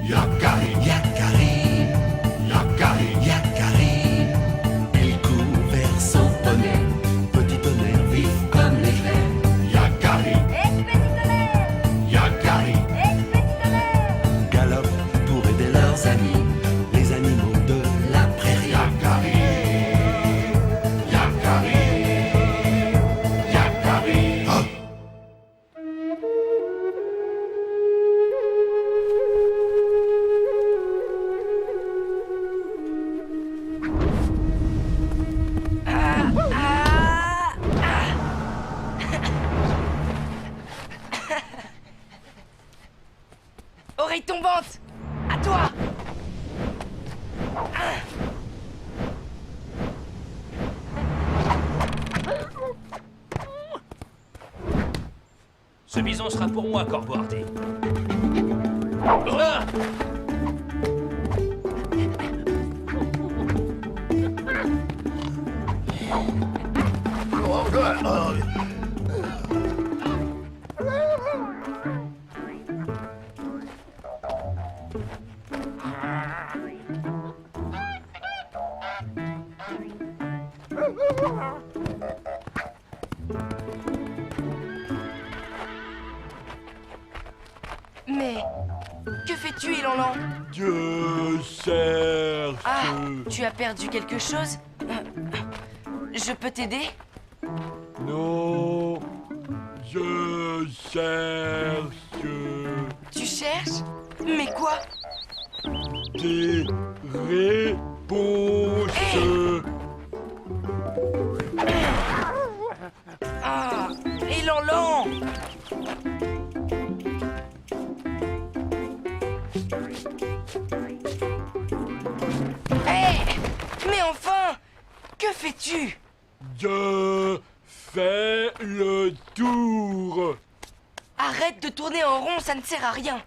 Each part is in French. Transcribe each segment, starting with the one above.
Yakari, Yakari, Yakari, Yakari. Elle court vers son poney, petit tonnerre vif comme l'éclair. Yakari, Yakari, galope pour aider leurs amis, les animaux de la prairie. Yakari, Yakari, Yakari. Oh! Oreille tombante! À toi! Ce bison sera pour moi, Corbeau Hardy. Mais... que fais-tu, Élanlan? Je cherche. Ah, tu as perdu quelque chose? Je peux t'aider? Non, je cherche Tu cherches? Mais quoi? des réponses. Ah, Élanlan! Hé! Mais enfin! Que fais-tu? Je fais le tour. Arrête de tourner en rond, ça ne sert à rien.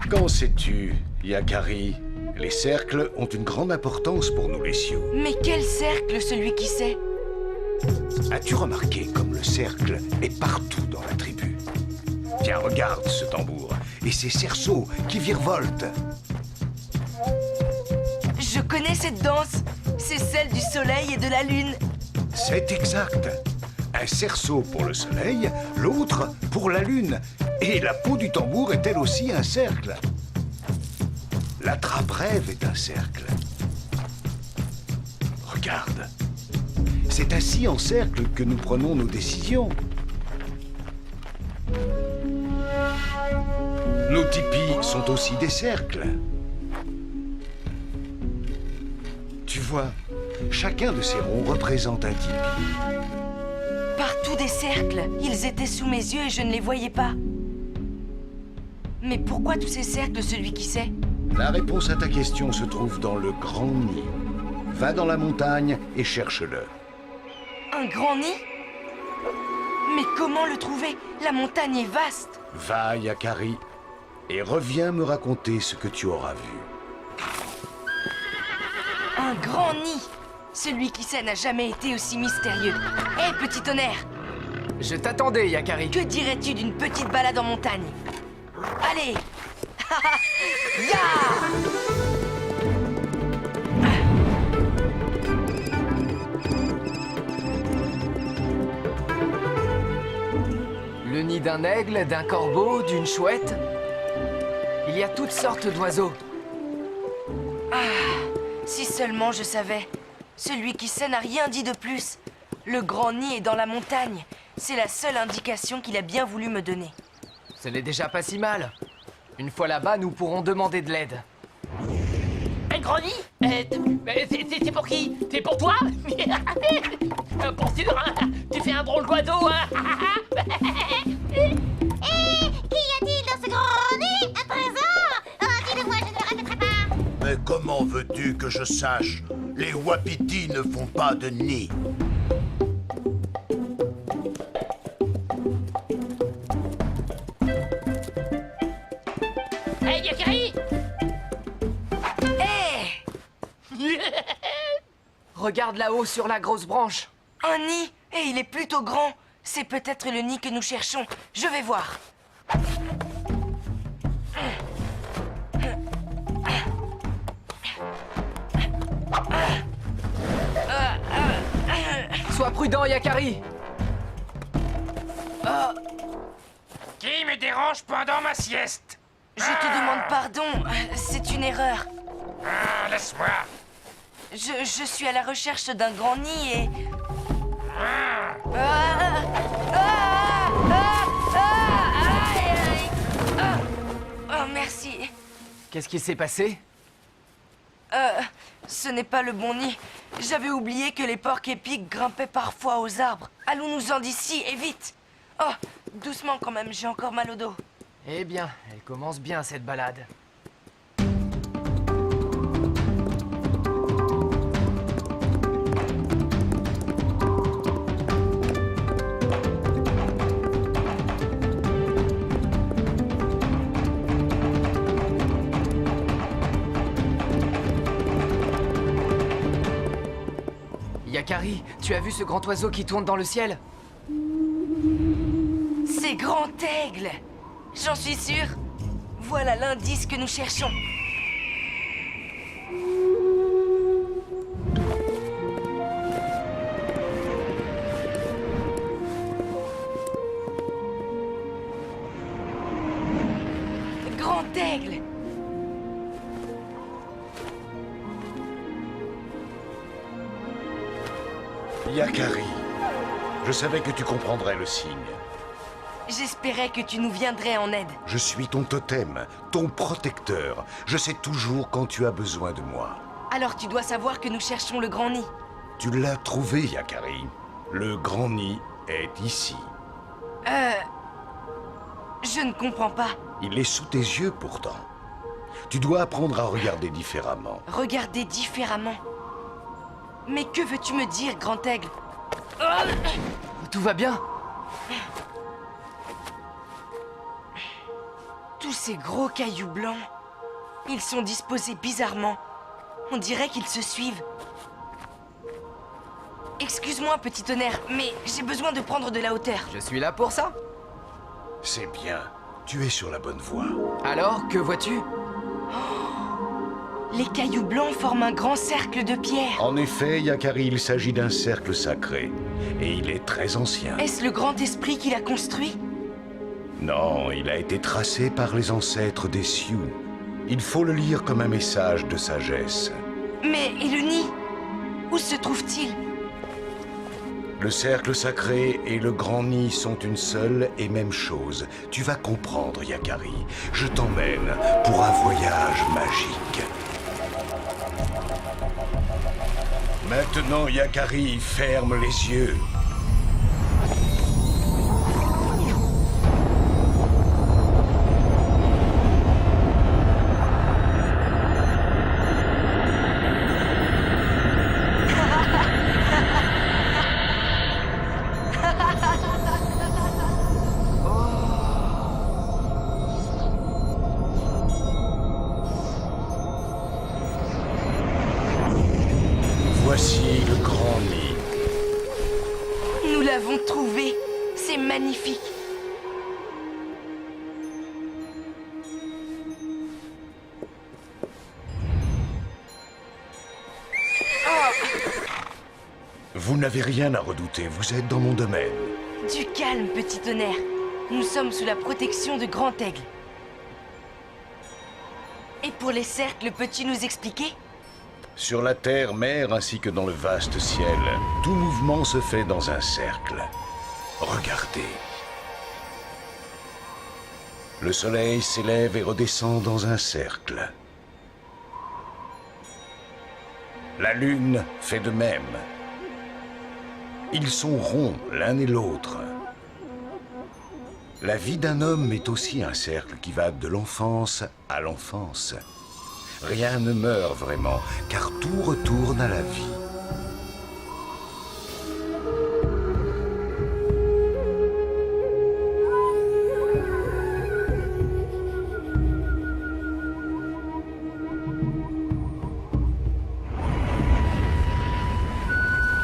Qu'en sais-tu, Yakari? Les cercles ont une grande importance pour nous les Sioux. Mais quel cercle, celui qui sait? As-tu remarqué comme le cercle est partout dans la tribu? Tiens, regarde ce tambour et ces cerceaux qui virevoltent. Je connais cette danse. C'est celle du soleil et de la lune. C'est exact. Un cerceau pour le soleil, l'autre pour la lune. Et la peau du tambour est elle aussi un cercle. La trappe rêve est un cercle. Regarde. C'est assis en cercle que nous prenons nos décisions. Nos tipis sont aussi des cercles. Tu vois, chacun de ces ronds représente un tipi. Partout des cercles. Ils étaient sous mes yeux et je ne les voyais pas. Mais pourquoi tous ces cercles, celui qui sait? La réponse à ta question se trouve dans le grand nid. Va dans la montagne et cherche-le. Un grand nid? Mais comment le trouver? La montagne est vaste. Va, Yakari, et reviens me raconter ce que tu auras vu. Un grand nid. Celui qui sait n'a jamais été aussi mystérieux. Hé, petit tonnerre! Je t'attendais, Yakari. Que dirais-tu d'une petite balade en montagne? Allez! Ya! Le nid d'un aigle, d'un corbeau, d'une chouette. Il y a toutes sortes d'oiseaux. Si seulement je savais. Celui qui sait n'a rien dit de plus. Le grand nid est dans la montagne. C'est la seule indication qu'il a bien voulu me donner. Ce n'est déjà pas si mal. Une fois là-bas, nous pourrons demander de l'aide. Un grand nid c'est pour qui? C'est pour toi? Pour sûr, hein? Tu fais un drôle d'oiseau, hein? Qu'y a-t-il dans ce grand nid à présent? Oh, dis-le-moi, je ne le répéterai pas. Mais comment veux-tu que je sache? Les wapitis ne font pas de nid. Hey, Yakari! Hé! Regarde là-haut sur la grosse branche. Un nid? Et il est plutôt grand. C'est peut-être le nid que nous cherchons. Je vais voir. Sois prudent, Yakari. Qui me dérange pendant ma sieste? Je te demande pardon, c'est une erreur. Ah, laisse-moi. Je suis à la recherche d'un grand nid et... Oh, merci. Qu'est-ce qui s'est passé? Ce n'est pas le bon nid. J'avais oublié que les porcs épics grimpaient parfois aux arbres. Allons-nous-en d'ici et vite. Oh, doucement quand même, j'ai encore mal au dos. Eh bien, elle commence bien cette balade. Yakari, tu as vu ce grand oiseau qui tourne dans le ciel? C'est Grand Aigle. J'en suis sûre. Voilà l'indice que nous cherchons. Grand Aigle. Yakari, je savais que tu comprendrais le signe. J'espérais que tu nous viendrais en aide. Je suis ton totem, ton protecteur. Je sais toujours quand tu as besoin de moi. Alors tu dois savoir que nous cherchons le grand nid. Tu l'as trouvé, Yakari. Le grand nid est ici. Je ne comprends pas. Il est sous tes yeux pourtant. Tu dois apprendre à regarder différemment. Regarder différemment. Mais que veux-tu me dire, Grand Aigle? Tout va bien? Tous ces gros cailloux blancs, ils sont disposés bizarrement. On dirait qu'ils se suivent. Excuse-moi, petit tonnerre, mais j'ai besoin de prendre de la hauteur. Je suis là pour ça. C'est bien. Tu es sur la bonne voie. Alors, que vois-tu? Les cailloux blancs forment un grand cercle de pierre. En effet, Yakari, il s'agit d'un cercle sacré. Et il est très ancien. Est-ce le grand esprit qui l'a construit? Non, il a été tracé par les ancêtres des Sioux. Il faut le lire comme un message de sagesse. Mais et le nid? Où se trouve-t-il? Le cercle sacré et le grand nid sont une seule et même chose. Tu vas comprendre, Yakari. Je t'emmène pour un voyage magique. Maintenant, Yakari, ferme les yeux. Voici le grand nid. Nous l'avons trouvé. C'est magnifique. Vous n'avez rien à redouter, vous êtes dans mon domaine. Du calme, petit tonnerre. Nous sommes sous la protection de Grand Aigle. Et pour les cercles, peux-tu nous expliquer? Sur la terre, mer, ainsi que dans le vaste ciel, tout mouvement se fait dans un cercle. Regardez. Le soleil s'élève et redescend dans un cercle. La lune fait de même. Ils sont ronds l'un et l'autre. La vie d'un homme est aussi un cercle qui va de l'enfance à l'enfance. Rien ne meurt vraiment, car tout retourne à la vie.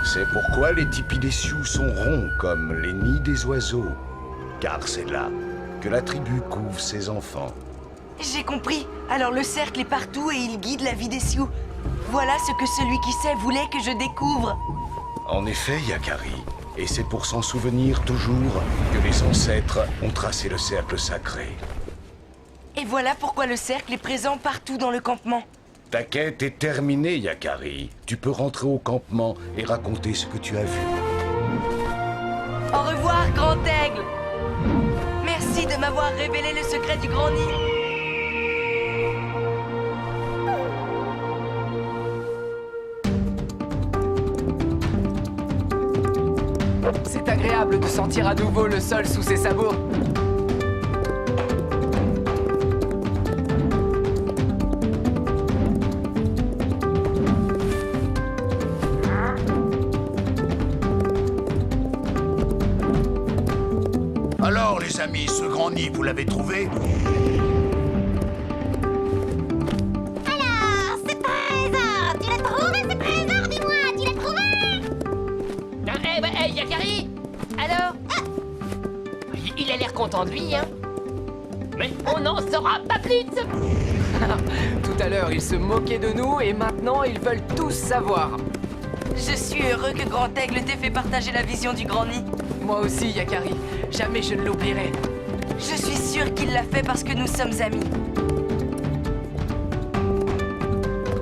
C'est pourquoi les tipis des Sioux sont ronds comme les nids des oiseaux. Car c'est là que la tribu couve ses enfants. J'ai compris. Alors le cercle est partout et il guide la vie des Sioux. Voilà ce que celui qui sait voulait que je découvre. En effet, Yakari. Et c'est pour s'en souvenir toujours que les ancêtres ont tracé le cercle sacré. Et voilà pourquoi le cercle est présent partout dans le campement. Ta quête est terminée, Yakari. Tu peux rentrer au campement et raconter ce que tu as vu. Au revoir, Grand Aigle. Merci de m'avoir révélé le secret du Grand Nid. C'est agréable de sentir à nouveau le sol sous ses sabots. Alors, les amis, ce grand nid, vous l'avez trouvé? Alors, ce trésor, tu l'as trouvé ce trésor? Dis-moi, tu l'as trouvé? Hey, Yakari. Alors il a l'air content de lui, hein. Mais on n'en saura pas plus. Tout à l'heure, ils se moquaient de nous et maintenant, ils veulent tous savoir. Je suis heureux que Grand Aigle t'ait fait partager la vision du Grand Nid. Moi aussi, Yakari. Jamais je ne l'oublierai. Je suis sûre qu'il l'a fait parce que nous sommes amis.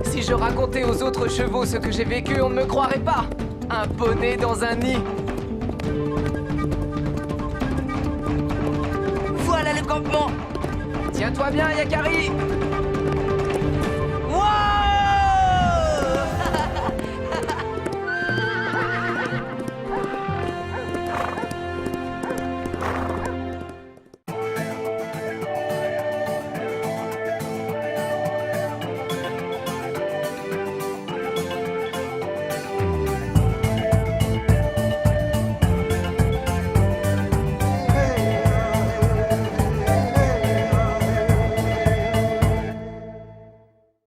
Si je racontais aux autres chevaux ce que j'ai vécu, on ne me croirait pas. Un poney dans un nid. Voilà le campement. Tiens-toi bien, Yakari.